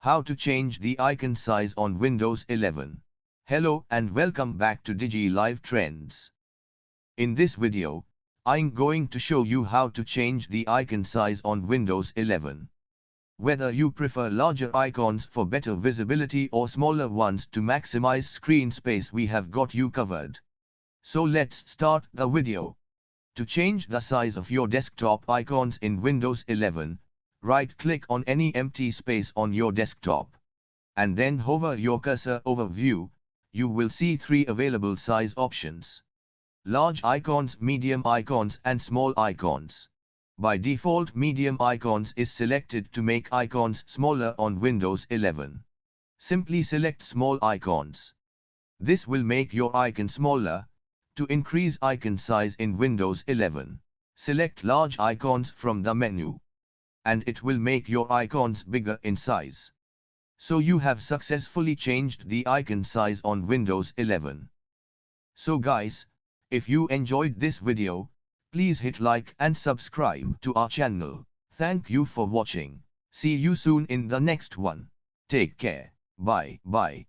How to change the icon size on Windows 11. Hello and welcome back to Digi Live Trends. In this video, I'm going to show you how to change the icon size on Windows 11. Whether you prefer larger icons for better visibility or smaller ones to maximize screen space, we have got you covered. So let's start the video. To change the size of your desktop icons in Windows 11, right-click on any empty space on your desktop, and then hover your cursor over View. You will see three available size options: large icons, medium icons and small icons. By default, medium icons is selected to make icons smaller on Windows 11. Simply select small icons. This will make your icon smaller. To increase icon size in Windows 11, select large icons from the menu, and it will make your icons bigger in size. So you have successfully changed the icon size on Windows 11. So guys, if you enjoyed this video, please hit like and subscribe to our channel. Thank you for watching. See you soon in the next one. Take care. Bye.